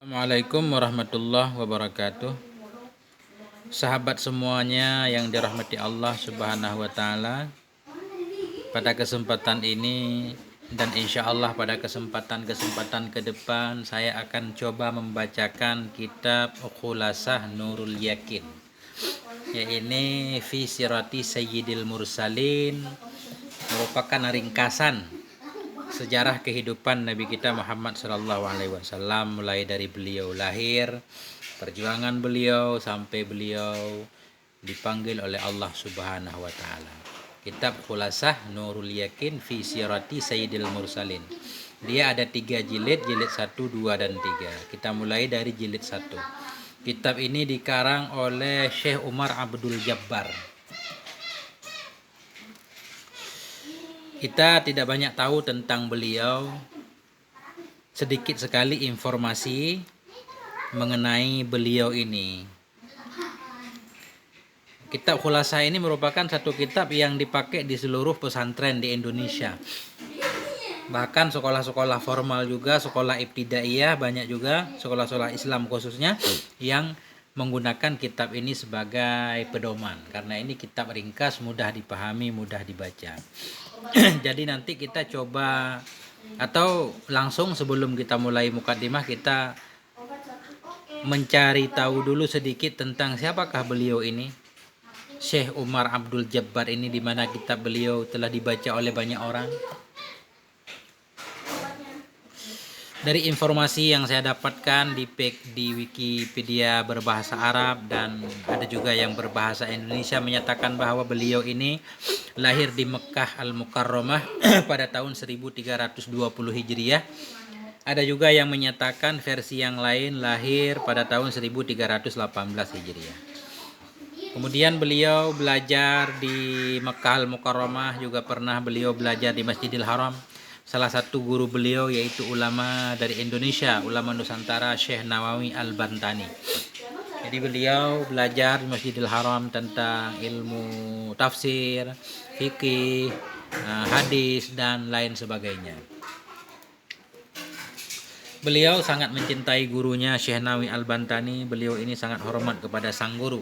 Assalamualaikum warahmatullahi wabarakatuh. Sahabat semuanya yang dirahmati Allah Subhanahu wa taala. Pada kesempatan ini dan insya Allah pada kesempatan-kesempatan ke depan saya akan coba membacakan kitab Khulasah Nurul Yakin, yaitu Fi Sirati Sayyidil Mursalin, merupakan ringkasan sejarah kehidupan Nabi kita Muhammad SAW, mulai dari beliau lahir, perjuangan beliau sampai beliau dipanggil oleh Allah Subhanahu wa taala. Kitab Khulasah Nurul Yakin Fi Sirati Sayyidil Mursalin. Dia ada 3 jilid, jilid 1, 2 dan 3. Kita mulai dari jilid 1. Kitab ini dikarang oleh Syekh Umar Abdul Jabbar. Kita tidak banyak tahu tentang beliau, sedikit sekali informasi mengenai beliau ini. Kitab Khulasah ini merupakan satu kitab yang dipakai di seluruh pesantren di Indonesia. Bahkan sekolah-sekolah formal juga, sekolah ibtidaiyah, banyak juga sekolah-sekolah Islam khususnya yang menggunakan kitab ini sebagai pedoman. Karena ini kitab ringkas, mudah dipahami, mudah dibaca. Jadi nanti kita coba, atau langsung sebelum kita mulai mukadimah, kita mencari tahu dulu sedikit tentang siapakah beliau ini, Syekh Umar Abdul Jabbar ini, di mana kitab beliau telah dibaca oleh banyak orang. Dari informasi yang saya dapatkan di Wikipedia berbahasa Arab dan ada juga yang berbahasa Indonesia, menyatakan bahwa beliau ini lahir di Mekah Al-Mukarramah pada tahun 1320 Hijriah. Ada juga yang menyatakan versi yang lain lahir pada tahun 1318 Hijriah. Kemudian beliau belajar di Mekah Al-Mukarramah, juga pernah beliau belajar di Masjidil Haram. Salah satu guru beliau yaitu ulama dari Indonesia, ulama Nusantara, Syekh Nawawi Al-Bantani. Jadi beliau belajar di Masjidil Haram tentang ilmu tafsir, fikih, hadis dan lain sebagainya. Beliau sangat mencintai gurunya Syekh Nawawi Al-Bantani. Beliau ini sangat hormat kepada sang guru.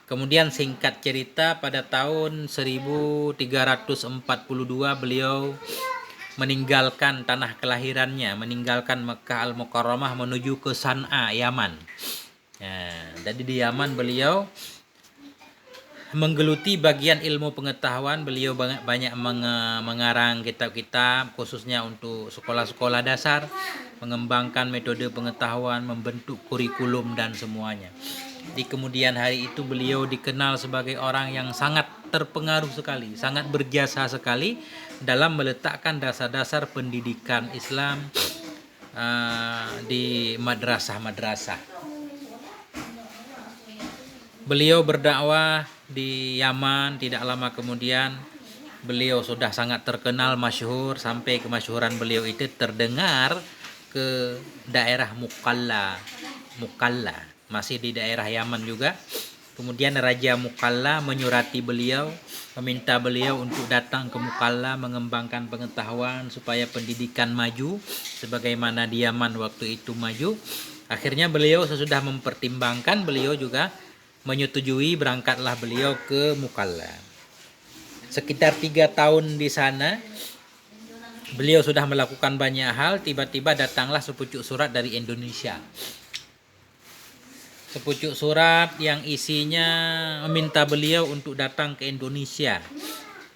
Kemudian singkat cerita, pada tahun 1342 beliau meninggalkan tanah kelahirannya, meninggalkan Mekah Al-Mukarramah menuju ke San'a, Yaman. Jadi di Yaman beliau menggeluti bagian ilmu pengetahuan. Beliau banyak mengarang kitab-kitab khususnya untuk sekolah-sekolah dasar, mengembangkan metode pengetahuan, membentuk kurikulum dan semuanya. Di kemudian hari itu beliau dikenal sebagai orang yang sangat terpengaruh sekali, sangat berjasa sekali dalam meletakkan dasar-dasar pendidikan Islam di madrasah-madrasah. Beliau berdakwah di Yaman, tidak lama kemudian beliau sudah sangat terkenal, masyhur, sampai kemasyhuran beliau itu terdengar ke daerah Mukalla, masih di daerah Yaman juga. Kemudian Raja Mukalla menyurati beliau, meminta beliau untuk datang ke Mukalla mengembangkan pengetahuan supaya pendidikan maju sebagaimana di Yaman waktu itu maju. Akhirnya beliau sesudah mempertimbangkan, beliau juga menyetujui, berangkatlah beliau ke Mukalla. Sekitar 3 tahun di sana beliau sudah melakukan banyak hal. Tiba-tiba datanglah sepucuk surat dari Indonesia. Sepucuk surat yang isinya meminta beliau untuk datang ke Indonesia.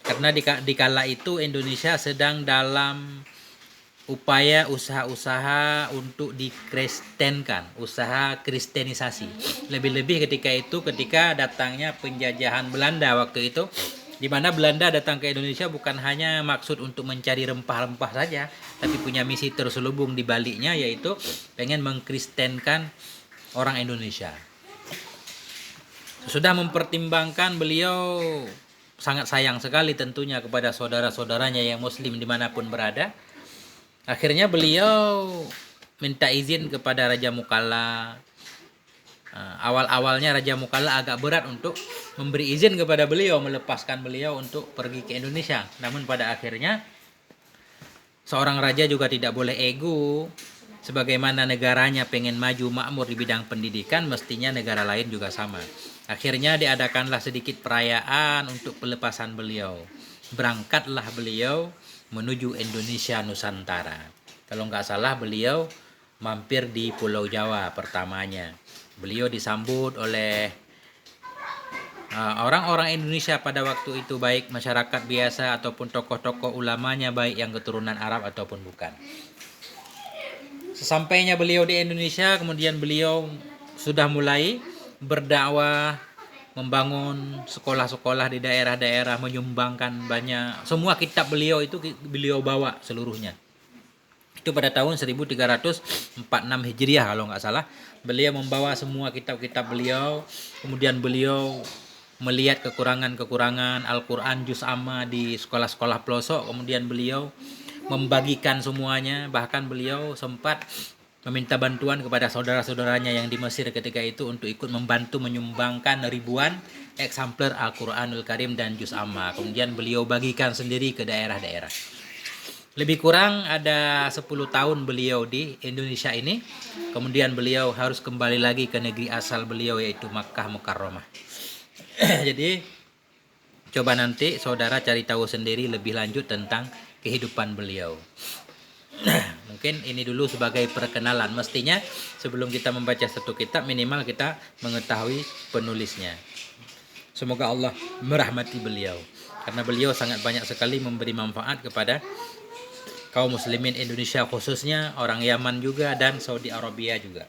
Karena di kala itu Indonesia sedang dalam upaya usaha-usaha untuk dikristenkan, usaha kristenisasi. Lebih-lebih ketika datangnya penjajahan Belanda waktu itu, di mana Belanda datang ke Indonesia bukan hanya maksud untuk mencari rempah-rempah saja, tapi punya misi terselubung di baliknya, yaitu pengen mengkristenkan orang Indonesia. Sudah mempertimbangkan, beliau sangat sayang sekali tentunya kepada saudara-saudaranya yang muslim dimanapun berada. Akhirnya beliau minta izin kepada Raja Mukalla. Awal-awalnya Raja Mukalla agak berat untuk memberi izin kepada beliau, melepaskan beliau untuk pergi ke Indonesia. Namun pada akhirnya seorang raja juga tidak boleh ego. Sebagaimana negaranya pengen maju makmur di bidang pendidikan, mestinya negara lain juga sama. Akhirnya diadakanlah sedikit perayaan untuk pelepasan beliau. Berangkatlah beliau menuju Indonesia Nusantara. Kalau nggak salah beliau mampir di Pulau Jawa pertamanya. Beliau disambut oleh orang-orang Indonesia pada waktu itu, baik masyarakat biasa ataupun tokoh-tokoh ulamanya, baik yang keturunan Arab ataupun bukan. Sesampainya beliau di Indonesia, kemudian beliau sudah mulai berdakwah, membangun sekolah-sekolah di daerah-daerah, menyumbangkan banyak. Semua kitab beliau itu beliau bawa seluruhnya. Itu pada tahun 1346 Hijriah kalau nggak salah. Beliau membawa semua kitab-kitab beliau. Kemudian beliau melihat kekurangan-kekurangan Al-Quran juz amma di sekolah-sekolah pelosok. Kemudian beliau membagikan semuanya. Bahkan beliau sempat meminta bantuan kepada saudara-saudaranya yang di Mesir ketika itu untuk ikut membantu menyumbangkan ribuan eksemplar Al-Quranul Karim dan juz amma. Kemudian beliau bagikan sendiri ke daerah-daerah. Lebih kurang ada 10 tahun beliau di Indonesia ini. Kemudian beliau harus kembali lagi ke negeri asal beliau, yaitu Makkah Mukarramah. Jadi coba nanti saudara cari tahu sendiri lebih lanjut tentang kehidupan beliau. Mungkin ini dulu sebagai perkenalan. Mestinya sebelum kita membaca satu kitab, minimal kita mengetahui penulisnya. Semoga Allah merahmati beliau, karena beliau sangat banyak sekali memberi manfaat kepada kaum muslimin Indonesia, khususnya orang Yaman juga dan Saudi Arabia juga.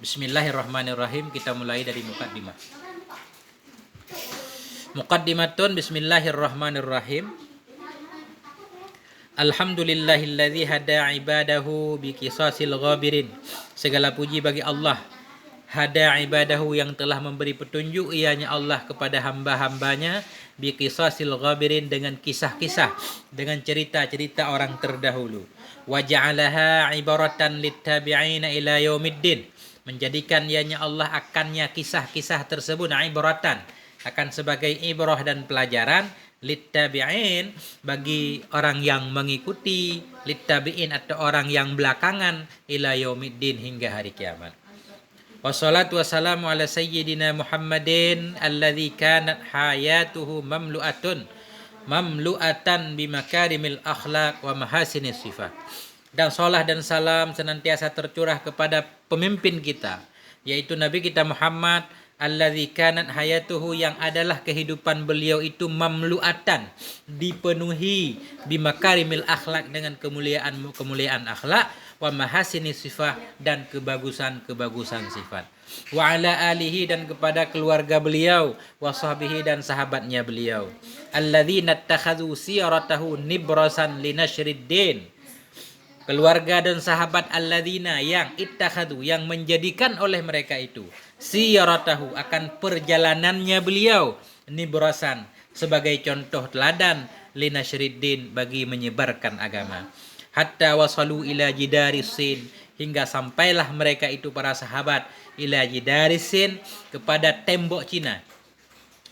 Bismillahirrahmanirrahim. Kita mulai dari muqaddimah. Muqaddimatun. Bismillahirrahmanirrahim. Alhamdulillahilladzi hada ibadahu biqisasil ghabirin. Segala puji bagi Allah, hada ibadahu, yang telah memberi petunjuk ianya Allah kepada hamba-hambanya, biqisasil ghabirin, dengan kisah-kisah, dengan cerita-cerita orang terdahulu. Wa ja'alaha ibaratan littabi'ina ila yaumiddin, menjadikan ianya Allah akannya kisah-kisah tersebut ibaratan, akan sebagai ibrah dan pelajaran, littabi'in, bagi orang yang mengikuti, littabi'in atau orang yang belakangan, ila yaumiddin, hingga hari kiamat. Wassalatu wassalamu ala sayyidina Muhammadin alladzi kanat hayatuhu mamlu'atan bimakarimil akhlaq wa mahasinis sifat. Dan salat dan salam senantiasa tercurah kepada pemimpin kita, yaitu Nabi kita Muhammad, alladzi kanat hayatuhu, yang adalah kehidupan beliau itu mamlu'atan, dipenuhi, bimakarimil akhlaq, dengan kemuliaan akhlak, wa mahasini sifat, dan kebagusan sifat. Wa ala alihi, dan kepada keluarga beliau, wa sahbihi, dan sahabatnya beliau, alladzina ittakhadhu siratahu nibrasan linashriddin, keluarga dan sahabat alladzina, yang ittakhadhu, yang menjadikan oleh mereka itu, siratahu, akan perjalanannya beliau, nibrasan, sebagai contoh teladan, linashriddin, bagi menyebarkan agama. Hatta wasalu ila jidarisin, hingga sampailah mereka itu para sahabat, ila jidarisin, kepada tembok Cina,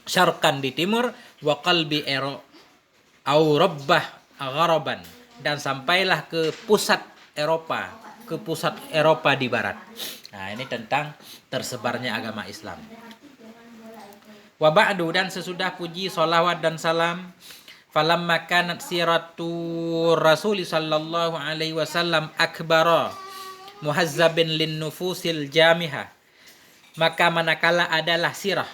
syarqan di timur, wa qalbi au rabbah gharaban, dan sampailah ke pusat Eropa di barat. Nah, ini tentang tersebarnya agama Islam. Wa ba'du, dan sesudah puji, salawat dan salam, falamma kanat siratu Rasul sallallahu alaihi wasallam akbara muhazzabin lin nufusil jamiha, maka manakala adalah sirah,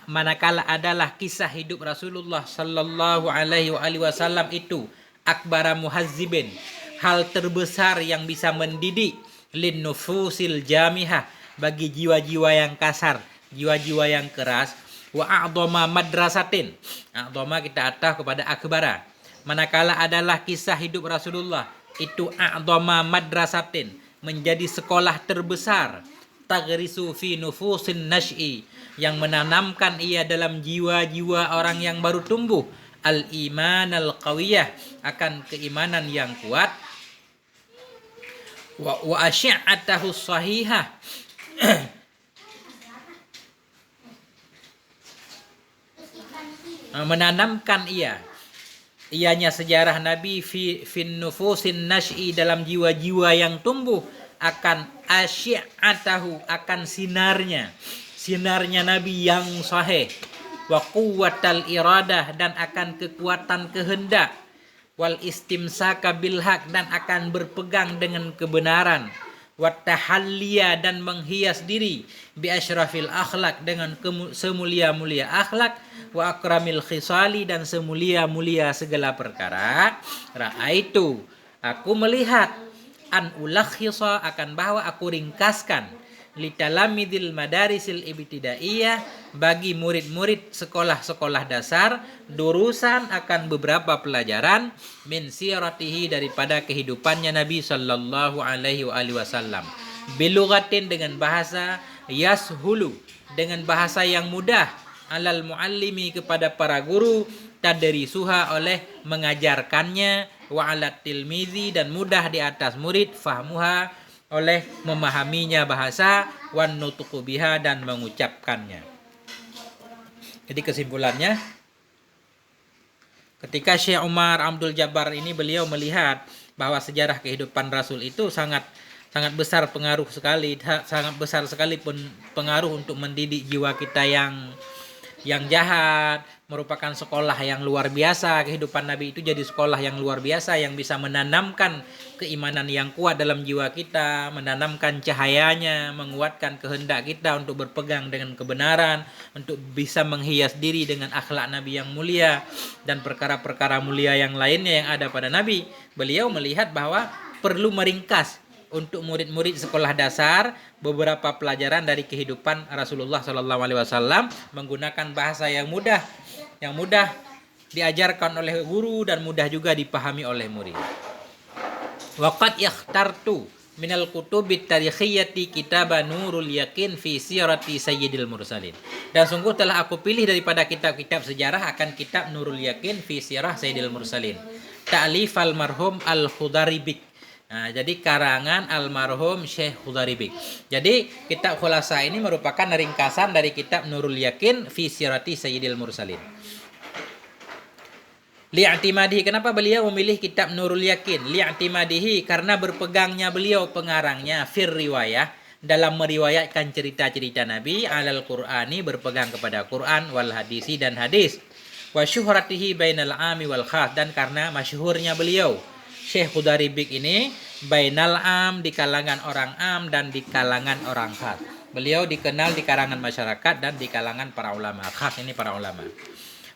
manakala adalah kisah hidup Rasulullah sallallahu alaihi wasallam itu akbara muhazzibin, hal terbesar yang bisa mendidik, lin nufusil jamiha, bagi jiwa-jiwa yang kasar, jiwa-jiwa yang keras, wa a'dhama madrasatin, a'dhama kita atah kepada akbara, manakala adalah kisah hidup Rasulullah itu a'dhama madrasatin, menjadi sekolah terbesar, tagrisu fi nufusin nash'i, yang menanamkan ia dalam jiwa-jiwa orang yang baru tumbuh, al-iman al-qawiyah, akan keimanan yang kuat, wa asyi'atahu sahihah, menanamkan ia ianya sejarah Nabi fin nufusin nash'i, dalam jiwa-jiwa yang tumbuh, akan asyi'atahu, akan sinarnya Nabi yang sahih, wa quwwatal iradah, dan akan kekuatan kehendak, wal istimsaka bil haq, dan akan berpegang dengan kebenaran, wa tahalliya, dan menghias diri, bi asyrafil akhlak, dengan semulia-mulia akhlak, wa akramil khisali, dan semulia-mulia segala perkara. Ra'aitu, aku melihat, an ulakhisa, akan bahwa aku ringkaskan, litalamidil madarisil ibtidaiyah, bagi murid-murid sekolah-sekolah dasar, durusan, akan beberapa pelajaran, min siratihi, daripada kehidupannya Nabi sallallahu alaihi wasallam, bilugatin, dengan bahasa, yashulu, dengan bahasa yang mudah, alal muallimi, kepada para guru, tadrisuha, oleh mengajarkannya, wa alat tilmizi, dan mudah di atas murid, fahmuha, oleh memahaminya bahasa, wan nutuqu biha, dan mengucapkannya. Jadi kesimpulannya, ketika Syekh Umar Abdul Jabbar ini, beliau melihat bahwa sejarah kehidupan Rasul itu sangat besar pengaruh sekali, sangat besar sekali pengaruh untuk mendidik jiwa kita yang jahat, merupakan sekolah yang luar biasa. Kehidupan Nabi itu jadi sekolah yang luar biasa, yang bisa menanamkan keimanan yang kuat dalam jiwa kita, menanamkan cahayanya, menguatkan kehendak kita untuk berpegang dengan kebenaran, untuk bisa menghias diri dengan akhlak Nabi yang mulia, dan perkara-perkara mulia yang lainnya yang ada pada Nabi. Beliau melihat bahwa perlu meringkas untuk murid-murid sekolah dasar beberapa pelajaran dari kehidupan Rasulullah SAW, menggunakan bahasa yang mudah diajarkan oleh guru dan mudah juga dipahami oleh murid. Waqad ikhtartu minal kutubit tarikhiyati kitab Nurul Yakin fi sirati Sayyidil Mursalin. Dan sungguh telah aku pilih daripada kitab-kitab sejarah akan kitab Nurul Yakin fi sirah Sayyidil Mursalin, ta'lif almarhum Al-Khudaribik. Nah, jadi karangan almarhum Syekh Khudaribik. Jadi kitab Khulasa ini merupakan ringkasan dari kitab Nurul Yakin fi sirati Sayyidil Mursalin. Li'atimadihi, kenapa beliau memilih kitab Nurul Yakin? Li'atimadihi, karena berpegangnya beliau, pengarangnya, fir riwayah, dalam meriwayatkan cerita-cerita Nabi, alal Qur'ani, berpegang kepada Quran, wal hadisi, dan hadis, wa syuhratihi bainal ami wal khas, dan karena masyhurnya beliau Syekh Khudaribik ini bainal am, di kalangan orang am dan di kalangan orang khas. Beliau dikenal di kalangan masyarakat dan di kalangan para ulama. Khas ini para ulama.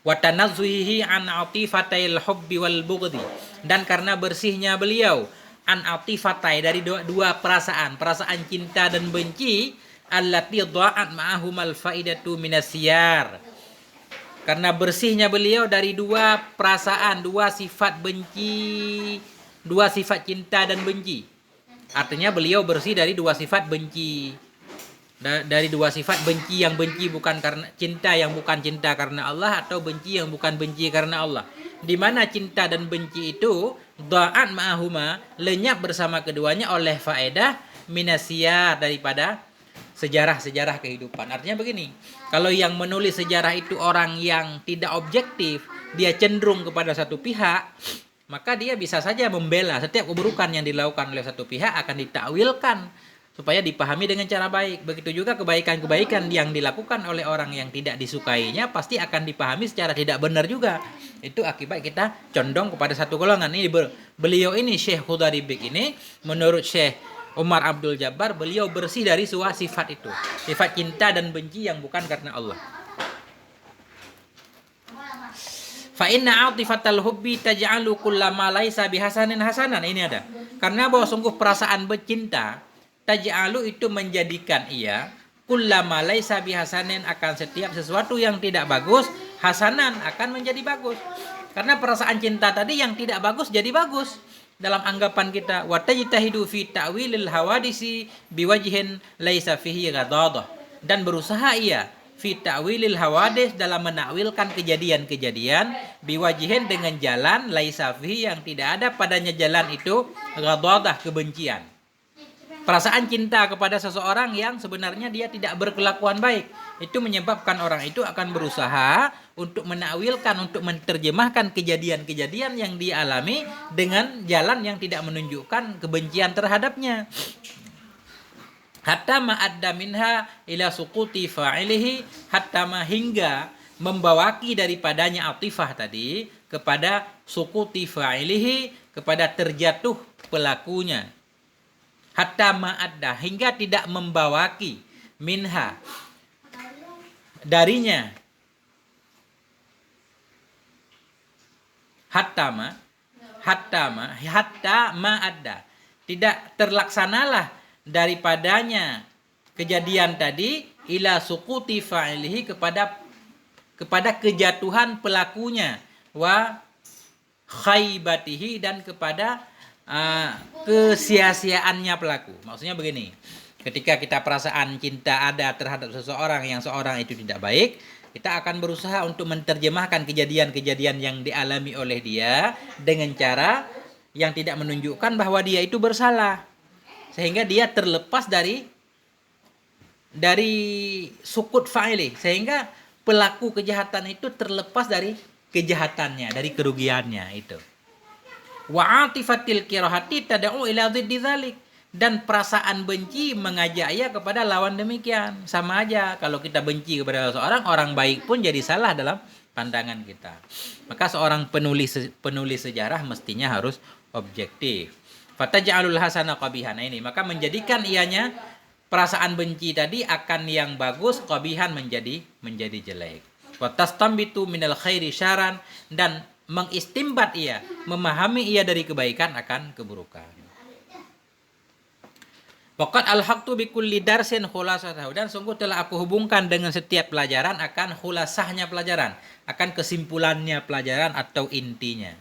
Wa tanazzuhihi an atifatil hubbi wal bughdi, dan karena bersihnya beliau an atifatai, dari dua perasaan cinta dan benci, allati dha'at ma'ahumal faidatu minasyar. Karena bersihnya beliau dari dua perasaan, dua sifat benci, dua sifat cinta dan benci. Artinya beliau bersih dari dua sifat benci. Dari dua sifat benci, yang benci bukan karena cinta, yang bukan cinta karena Allah, atau benci yang bukan benci karena Allah. Di mana cinta dan benci itu dha'at ma'ahuma, lenyap bersama keduanya oleh faedah minasyar, daripada sejarah-sejarah kehidupan. Artinya begini, kalau yang menulis sejarah itu orang yang tidak objektif, dia cenderung kepada satu pihak, maka dia bisa saja membela setiap keburukan yang dilakukan oleh satu pihak, akan ditakwilkan supaya dipahami dengan cara baik. Begitu juga kebaikan-kebaikan yang dilakukan oleh orang yang tidak disukainya pasti akan dipahami secara tidak benar juga. Itu akibat kita condong kepada satu golongan. Ini beliau ini, Syekh Khudaribik ini, menurut Syekh Umar Abdul Jabbar, beliau bersih dari sebuah sifat itu, sifat cinta dan benci yang bukan karena Allah. Fa inna atifatal hubbi taj'alu kullama laisa bihasanin hasanan. Ini ada. Karena bahwa sungguh perasaan bercinta, taj'alu itu menjadikan ia kullama laisa bihasanin, akan setiap sesuatu yang tidak bagus, hasanan, akan menjadi bagus. Karena perasaan cinta tadi yang tidak bagus jadi bagus dalam anggapan kita. Wa tajtahidu fi ta'wilil hawadisi biwajhin laisa fihi ghadadah, dan berusaha ia fi ta'wilil hawadis, dalam menakwilkan kejadian-kejadian, biwajihin, dengan jalan laisa fihi, yang tidak ada padanya jalan itu ghadadah, kebencian. Perasaan cinta kepada seseorang yang sebenarnya dia tidak berkelakuan baik. Itu menyebabkan orang itu akan berusaha untuk menakwilkan, untuk menerjemahkan kejadian-kejadian yang dialami dengan jalan yang tidak menunjukkan kebencian terhadapnya. Hatta ma'adda minha ila suquti fa'ilihi, hatta hingga membawaki daripadanya atifah tadi kepada suquti fa'ilihi, kepada terjatuh pelakunya. Hatta ma'adda, hingga tidak membawaki minha darinya, hatta ma'adda, tidak terlaksanalah daripadanya kejadian tadi ila suquti fa'ilihi, kepada kejatuhan pelakunya, wa khaibatihi, dan kepada kesia-siaannya pelaku. Maksudnya begini, ketika kita perasaan cinta ada terhadap seseorang yang seorang itu tidak baik, kita akan berusaha untuk menerjemahkan kejadian-kejadian yang dialami oleh dia dengan cara yang tidak menunjukkan bahwa dia itu bersalah, sehingga dia terlepas dari sukut fa'ili, sehingga pelaku kejahatan itu terlepas dari kejahatannya, dari kerugiannya itu. Wa atifatil kirahati tad'u ila dhiddi dzalik, dan perasaan benci mengajak ia kepada lawan demikian. Sama aja kalau kita benci kepada seorang, orang baik pun jadi salah dalam pandangan kita. Maka seorang penulis sejarah mestinya harus objektif. Fataj'alul hasana qabihan, ini maka menjadikan ianya perasaan benci tadi akan yang bagus, qabihan menjadi jelek. Wa tastambitu minal khairi syaran, dan mengistimbat ia, memahami ia dari kebaikan akan keburukan. Waqad alhaqtu bikulli darsin khulasatahu, dan sungguh telah aku hubungkan dengan setiap pelajaran akan khulasahnya pelajaran, akan kesimpulannya pelajaran atau intinya.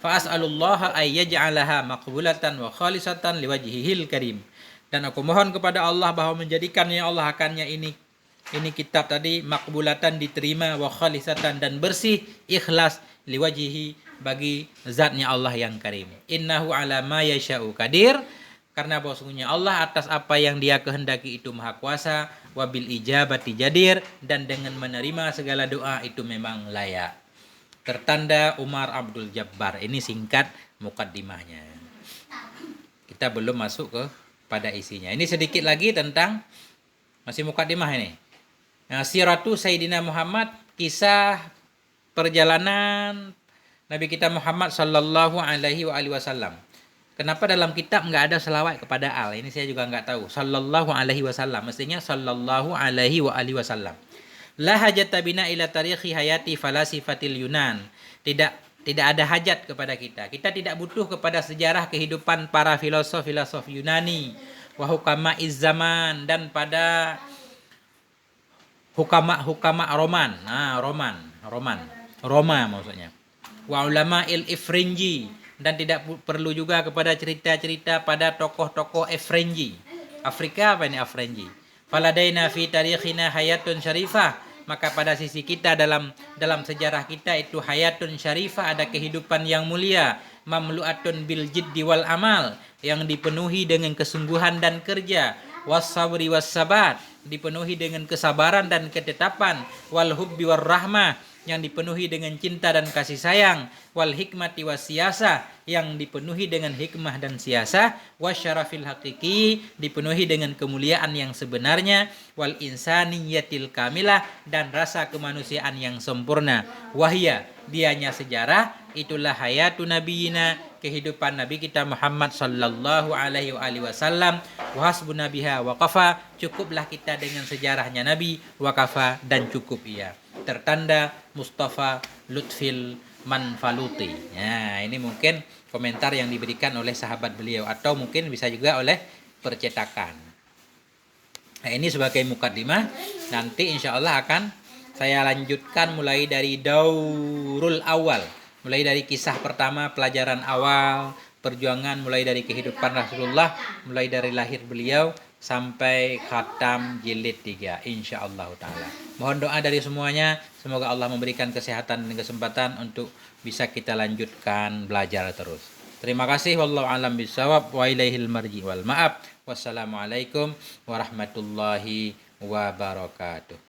Fa as'alullaha ay yaj'alaha maqbulatan wa khalisatan liwajhihil karim, dan aku mohon kepada Allah bahwa menjadikannya Allah akannya ini kitab tadi makbulatan, diterima, wa khalisatan, dan bersih, ikhlas, liwajihi, bagi zatnya Allah yang karim. Innahu ala ma yasha'u qadir, karena bahwasanya Allah atas apa yang dia kehendaki itu maha kuasa, wa bil ijabati jadir, dan dengan menerima segala doa itu memang layak. Tertanda Umar Abdul Jabbar. Ini singkat mukaddimahnya. Kita belum masuk ke pada isinya. Ini sedikit lagi tentang, masih mukaddimah ini. Nah, siratu Sayyidina Muhammad, kisah perjalanan Nabi kita Muhammad sallallahu alaihi wasallam. Kenapa dalam kitab nggak ada selawat kepada al? Ini saya juga nggak tahu. Sallallahu alaihi wasallam, mestinya sallallahu alaihi wasallam. La hajata bina ila tarikhi hayati falasifatil Yunan. Tidak ada hajat kepada kita. Kita tidak butuh kepada sejarah kehidupan para filosof Yunani, wa hukama'iz zaman, dan pada hukama Roman. Nah, Roma maksudnya. Wa ulama Ifrinji, dan tidak perlu juga kepada cerita-cerita pada tokoh-tokoh Ifrinji. Afrika apa ini Ifrinji? Faladaina fi tarikhina hayatun syarifah, maka pada sisi kita dalam sejarah kita itu hayatun syarifah, ada kehidupan yang mulia, mamlu'atun bil jiddi wal amal, yang dipenuhi dengan kesungguhan dan kerja, was-sabri was-sabat, dipenuhi dengan kesabaran dan ketetapan, wal hubbi war rahmah, yang dipenuhi dengan cinta dan kasih sayang, wal hikmati was siyasah, yang dipenuhi dengan hikmah dan siasah, wasyarafil hakiki, dipenuhi dengan kemuliaan yang sebenarnya, wal insaniyatil kamilah, dan rasa kemanusiaan yang sempurna. Wahya, dianya sejarah, itulah hayatu nabiyina, kehidupan Nabi kita Muhammad sallallahu alaihi wasallam, wa hasbuna biha wa kafa, cukuplah kita dengan sejarahnya Nabi, wa kafa, dan cukup ia. Tertanda Mustafa Lutfil Manfaluti. Nah, ini mungkin komentar yang diberikan oleh sahabat beliau, atau mungkin bisa juga oleh percetakan. Nah, ini sebagai mukaddimah. Nanti insya Allah akan saya lanjutkan mulai dari daurul awal, mulai dari kisah pertama, pelajaran awal perjuangan, mulai dari kehidupan Rasulullah, mulai dari lahir beliau sampai khatam jilid 3 insyaallah taala. Mohon doa dari semuanya, semoga Allah memberikan kesehatan dan kesempatan untuk bisa kita lanjutkan belajar terus. Terima kasih, wallahu alam bisawab wa ilaihil marji wal ma'ab. Wassalamualaikum warahmatullahi wabarakatuh.